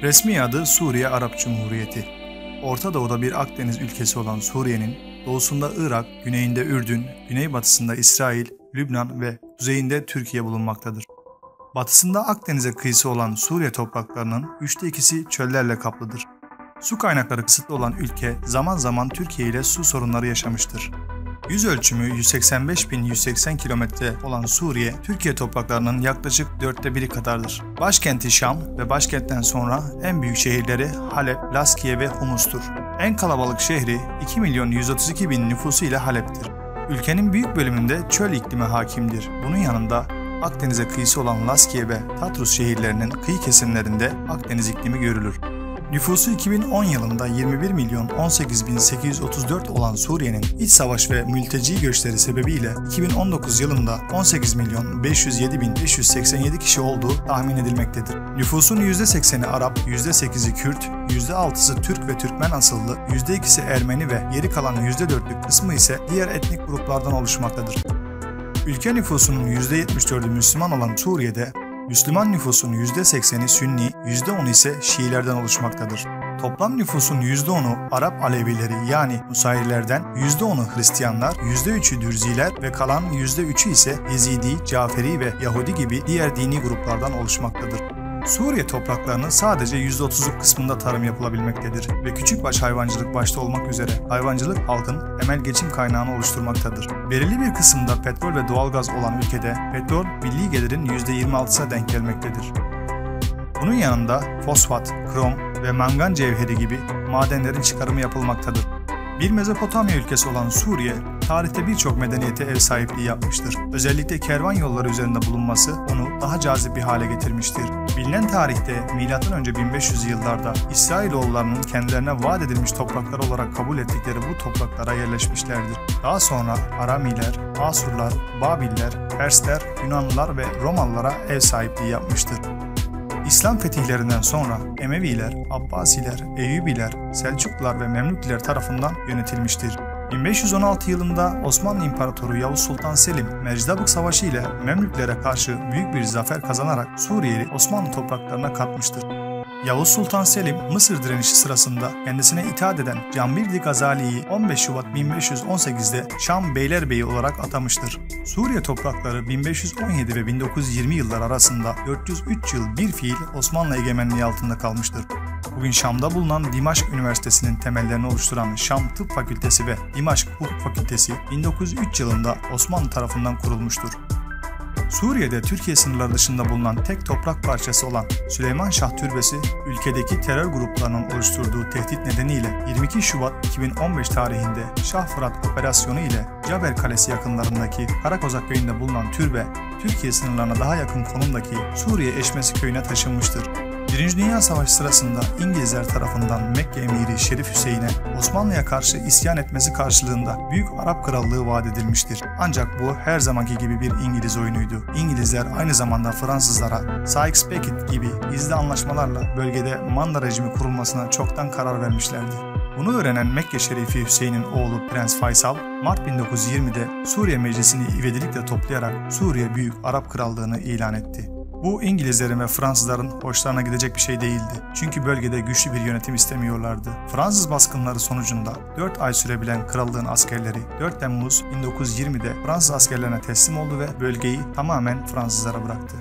Resmi adı Suriye Arap Cumhuriyeti. Orta Doğu'da bir Akdeniz ülkesi olan Suriye'nin doğusunda Irak, güneyinde Ürdün, güneybatısında İsrail, Lübnan ve kuzeyinde Türkiye bulunmaktadır. Batısında Akdeniz'e kıyısı olan Suriye topraklarının 2/3'ü çöllerle kaplıdır. Su kaynakları kısıtlı olan ülke zaman zaman Türkiye ile su sorunları yaşamıştır. Yüz ölçümü 185.180 kilometre olan Suriye, Türkiye topraklarının yaklaşık 1/4 kadardır. Başkenti Şam ve başkentten sonra en büyük şehirleri Halep, Laskiye ve Humus'tur. En kalabalık şehri 2.132.000 nüfusu ile Halep'tir. Ülkenin büyük bölümünde çöl iklimi hakimdir. Bunun yanında Akdeniz'e kıyısı olan Laskiye ve Tatrus şehirlerinin kıyı kesimlerinde Akdeniz iklimi görülür. Nüfusu 2010 yılında 21.018.834 olan Suriye'nin iç savaş ve mülteci göçleri sebebiyle 2019 yılında 18.507.587 kişi olduğu tahmin edilmektedir. Nüfusun %80'i Arap, %8'i Kürt, %6'sı Türk ve Türkmen asıllı, %2'si Ermeni ve geri kalan %4'lük kısmı ise diğer etnik gruplardan oluşmaktadır. Ülke nüfusunun %74'ü Müslüman olan Suriye'de, Müslüman nüfusun %80'i Sünni, %10'u ise Şiilerden oluşmaktadır. Toplam nüfusun %10'u Arap Alevileri yani Nusayrilerden, %10'u Hristiyanlar, %3'ü Dürziler ve kalan %3'ü ise Yezidi, Caferi ve Yahudi gibi diğer dini gruplardan oluşmaktadır. Suriye topraklarının sadece %30'luk kısmında tarım yapılabilmektedir ve küçükbaş hayvancılık başta olmak üzere hayvancılık halkın temel geçim kaynağını oluşturmaktadır. Belirli bir kısımda petrol ve doğalgaz olan ülkede petrol milli gelirin %26'sına denk gelmektedir. Bunun yanında fosfat, krom ve mangan cevheri gibi madenlerin çıkarımı yapılmaktadır. Bir Mezopotamya ülkesi olan Suriye, tarihte birçok medeniyete ev sahipliği yapmıştır. Özellikle kervan yolları üzerinde bulunması onu daha cazip bir hale getirmiştir. Bilinen tarihte M.Ö. 1500 yıllarda İsrailoğullarının kendilerine vaat edilmiş topraklar olarak kabul ettikleri bu topraklara yerleşmişlerdir. Daha sonra Aramiler, Asurlar, Babiller, Persler, Yunanlılar ve Romalılara ev sahipliği yapmıştır. İslam fetihlerinden sonra Emeviler, Abbasiler, Eyyubiler, Selçuklular ve Memlükliler tarafından yönetilmiştir. 1516 yılında Osmanlı İmparatoru Yavuz Sultan Selim, Mecdabık Savaşı ile Memlüklere karşı büyük bir zafer kazanarak Suriye'yi Osmanlı topraklarına katmıştır. Yavuz Sultan Selim, Mısır direnişi sırasında kendisine itaat eden Cambirdi Gazali'yi 15 Şubat 1518'de Şam Beylerbeyi olarak atamıştır. Suriye toprakları 1517 ve 1920 yıllar arasında 403 yıl bir fiil Osmanlı egemenliği altında kalmıştır. Bugün Şam'da bulunan Dimaşk Üniversitesi'nin temellerini oluşturan Şam Tıp Fakültesi ve Dimaşk Hukuk Fakültesi 1903 yılında Osmanlı tarafından kurulmuştur. Suriye'de Türkiye sınırları dışında bulunan tek toprak parçası olan Süleyman Şah Türbesi, ülkedeki terör gruplarının oluşturduğu tehdit nedeniyle 22 Şubat 2015 tarihinde Şah Fırat Operasyonu ile Caber Kalesi yakınlarındaki Karakozak köyünde bulunan türbe, Türkiye sınırlarına daha yakın konumdaki Suriye Eşmesi köyüne taşınmıştır. 1. Dünya Savaşı sırasında İngilizler tarafından Mekke emiri Şerif Hüseyin'e Osmanlı'ya karşı isyan etmesi karşılığında Büyük Arap Krallığı vaat edilmiştir. Ancak bu her zamanki gibi bir İngiliz oyunuydu. İngilizler aynı zamanda Fransızlara Sykes-Picot gibi gizli anlaşmalarla bölgede Manda rejimi kurulmasına çoktan karar vermişlerdi. Bunu öğrenen Mekke Şerifi Hüseyin'in oğlu Prens Faysal, Mart 1920'de Suriye Meclisi'ni ivedilikle toplayarak Suriye Büyük Arap Krallığı'nı ilan etti. Bu İngilizlerin ve Fransızların hoşlarına gidecek bir şey değildi. Çünkü bölgede güçlü bir yönetim istemiyorlardı. Fransız baskınları sonucunda 4 ay sürebilen krallığın askerleri 4 Temmuz 1920'de Fransız askerlerine teslim oldu ve bölgeyi tamamen Fransızlara bıraktı.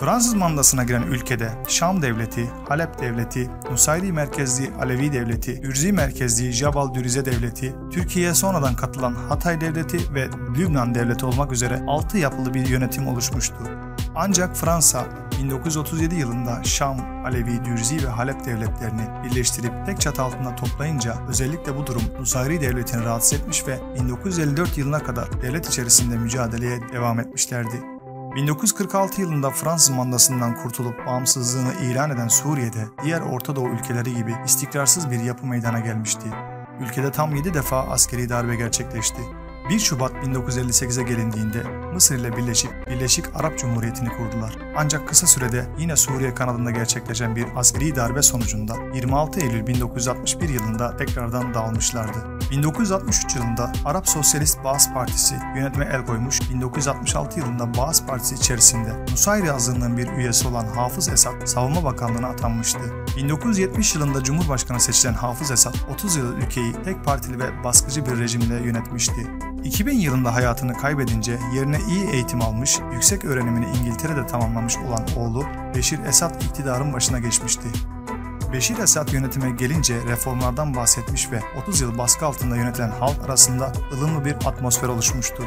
Fransız mandasına giren ülkede Şam Devleti, Halep Devleti, Nusayri merkezli Alevi Devleti, Ürzi merkezli Jabal Dürze Devleti, Türkiye'ye sonradan katılan Hatay Devleti ve Lübnan Devleti olmak üzere 6 yapılı bir yönetim oluşmuştu. Ancak Fransa 1937 yılında Şam, Alevi, Dürzi ve Halep devletlerini birleştirip tek çatı altında toplayınca özellikle bu durum Nusayri devletini rahatsız etmiş ve 1954 yılına kadar devlet içerisinde mücadeleye devam etmişlerdi. 1946 yılında Fransız mandasından kurtulup bağımsızlığını ilan eden Suriye'de diğer Orta Doğu ülkeleri gibi istikrarsız bir yapı meydana gelmişti. Ülkede tam 7 defa askeri darbe gerçekleşti. 1 Şubat 1958'e gelindiğinde Mısır ile Birleşik Arap Cumhuriyeti'ni kurdular. Ancak kısa sürede yine Suriye kanadında gerçekleşen bir askeri darbe sonucunda 26 Eylül 1961 yılında tekrardan dağılmışlardı. 1963 yılında Arap Sosyalist Baas Partisi yönetime el koymuş, 1966 yılında Baas Partisi içerisinde Nusayri azınlığın bir üyesi olan Hafız Esad Savunma Bakanlığı'na atanmıştı. 1970 yılında Cumhurbaşkanı seçilen Hafız Esad 30 yıl ülkeyi tek partili ve baskıcı bir rejimle yönetmişti. 2000 yılında hayatını kaybedince yerine iyi eğitim almış, yüksek öğrenimini İngiltere'de tamamlamış olan oğlu Beşir Esad iktidarın başına geçmişti. Beşir Esad yönetime gelince reformlardan bahsetmiş ve 30 yıl baskı altında yönetilen halk arasında ılımlı bir atmosfer oluşmuştu.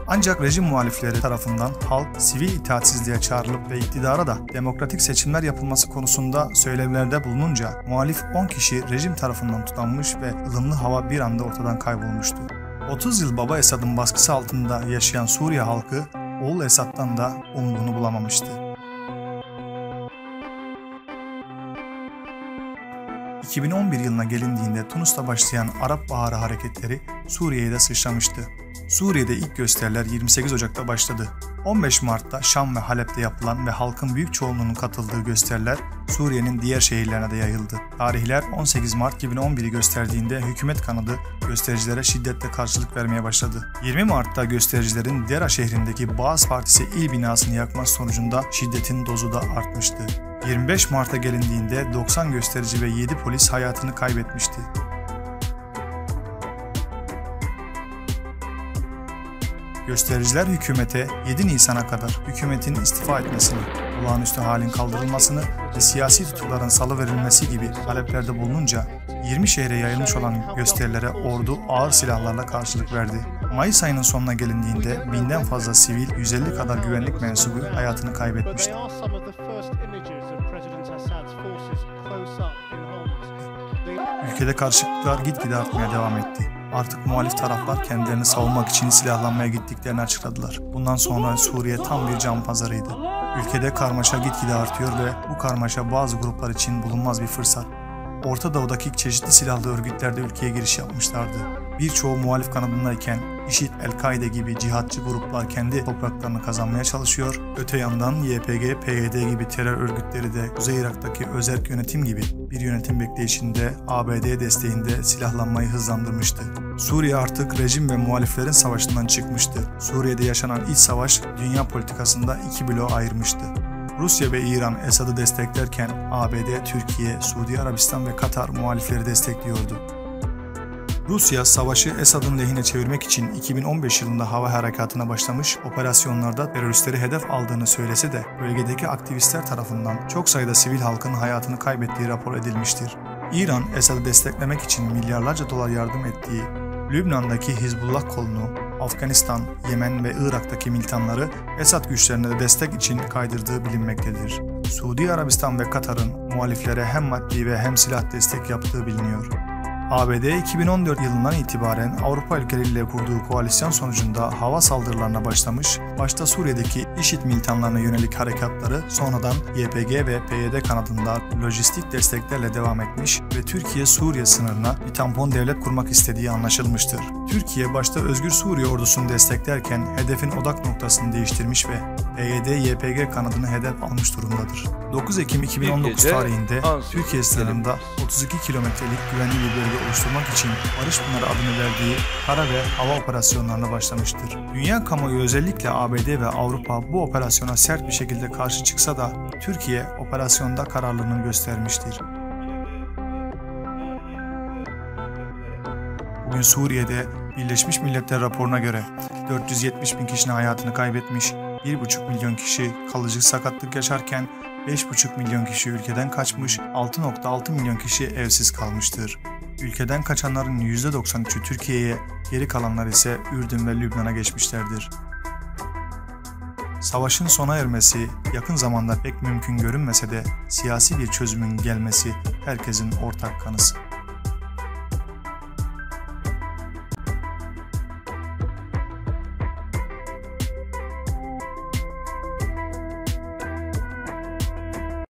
Ancak rejim muhalifleri tarafından halk sivil itaatsizliğe çağrılıp ve iktidara da demokratik seçimler yapılması konusunda söylevlerde bulununca muhalif 10 kişi rejim tarafından tutanmış ve ılımlı hava bir anda ortadan kaybolmuştu. 30 yıl Baba Esad'ın baskısı altında yaşayan Suriye halkı oğul Esad'dan da umduğunu bulamamıştı. 2011 yılına gelindiğinde Tunus'ta başlayan Arap Baharı hareketleri Suriye'ye de sıçramıştı. Suriye'de ilk gösteriler 28 Ocak'ta başladı. 15 Mart'ta Şam ve Halep'te yapılan ve halkın büyük çoğunluğunun katıldığı gösteriler Suriye'nin diğer şehirlerine de yayıldı. Tarihler 18 Mart 2011'i gösterdiğinde hükümet kanadı göstericilere şiddetle karşılık vermeye başladı. 20 Mart'ta göstericilerin Dera şehrindeki Baas Partisi il binasını yakması sonucunda şiddetin dozu da artmıştı. 25 Mart'a gelindiğinde 90 gösterici ve 7 polis hayatını kaybetmişti. Göstericiler hükümete 7 Nisan'a kadar hükümetin istifa etmesini, olağanüstü halin kaldırılmasını ve siyasi tutukların salıverilmesi gibi taleplerde bulununca 20 şehre yayılmış olan gösterilere ordu ağır silahlarla karşılık verdi. Mayıs ayının sonuna gelindiğinde 1000'den fazla sivil, 150 kadar güvenlik mensubu hayatını kaybetmişti. Ülkede karışıklıklar gitgide artmaya devam etti. Artık muhalif taraflar kendilerini savunmak için silahlanmaya gittiklerini açıkladılar. Bundan sonra Suriye tam bir can pazarıydı. Ülkede karmaşa gitgide artıyor ve bu karmaşa bazı gruplar için bulunmaz bir fırsat. Orta Doğu'daki çeşitli silahlı örgütler de ülkeye giriş yapmışlardı. Birçoğu muhalif kanadındayken IŞİD, El-Kaide gibi cihatçı gruplar kendi topraklarını kazanmaya çalışıyor. Öte yandan YPG, PYD gibi terör örgütleri de Kuzey Irak'taki özerk yönetim gibi bir yönetim bekleyişinde ABD desteğinde silahlanmayı hızlandırmıştı. Suriye artık rejim ve muhaliflerin savaşından çıkmıştı. Suriye'de yaşanan iç savaş dünya politikasında iki bloğa ayırmıştı. Rusya ve İran Esad'ı desteklerken ABD, Türkiye, Suudi Arabistan ve Katar muhalifleri destekliyordu. Rusya, savaşı Esad'ın lehine çevirmek için 2015 yılında hava harekatına başlamış, operasyonlarda teröristleri hedef aldığını söylese de bölgedeki aktivistler tarafından çok sayıda sivil halkın hayatını kaybettiği rapor edilmiştir. İran, Esad'ı desteklemek için milyarlarca dolar yardım ettiği Lübnan'daki Hizbullah kolunu, Afganistan, Yemen ve Irak'taki militanları Esad güçlerine de destek için kaydırdığı bilinmektedir. Suudi Arabistan ve Katar'ın muhaliflere hem maddi ve hem silah destek yaptığı biliniyor. ABD 2014 yılından itibaren Avrupa ülkeleriyle kurduğu koalisyon sonucunda hava saldırılarına başlamış, başta Suriye'deki IŞİD militanlarına yönelik harekatları sonradan YPG ve PYD kanadında lojistik desteklerle devam etmiş ve Türkiye-Suriye sınırına bir tampon devlet kurmak istediği anlaşılmıştır. Türkiye başta Özgür Suriye ordusunu desteklerken hedefin odak noktasını değiştirmiş ve PYD-YPG kanadını hedef almış durumdadır. 9 Ekim 2019 tarihinde Türkiye sınırında 32 kilometrelik güvenli bir bölge oluşturmak için Barış Pınarı adını verdiği kara ve hava operasyonlarına başlamıştır. Dünya kamuoyu özellikle ABD ve Avrupa bu operasyona sert bir şekilde karşı çıksa da Türkiye operasyonda kararlılığını göstermiştir. Bugün Suriye'de Birleşmiş Milletler raporuna göre 470 bin kişinin hayatını kaybetmiş, 1,5 milyon kişi kalıcı sakatlık yaşarken 5,5 milyon kişi ülkeden kaçmış, 6,6 milyon kişi evsiz kalmıştır. Ülkeden kaçanların %93'ü Türkiye'ye, geri kalanlar ise Ürdün ve Lübnan'a geçmişlerdir. Savaşın sona ermesi yakın zamanda pek mümkün görünmese de siyasi bir çözümün gelmesi herkesin ortak kanısı.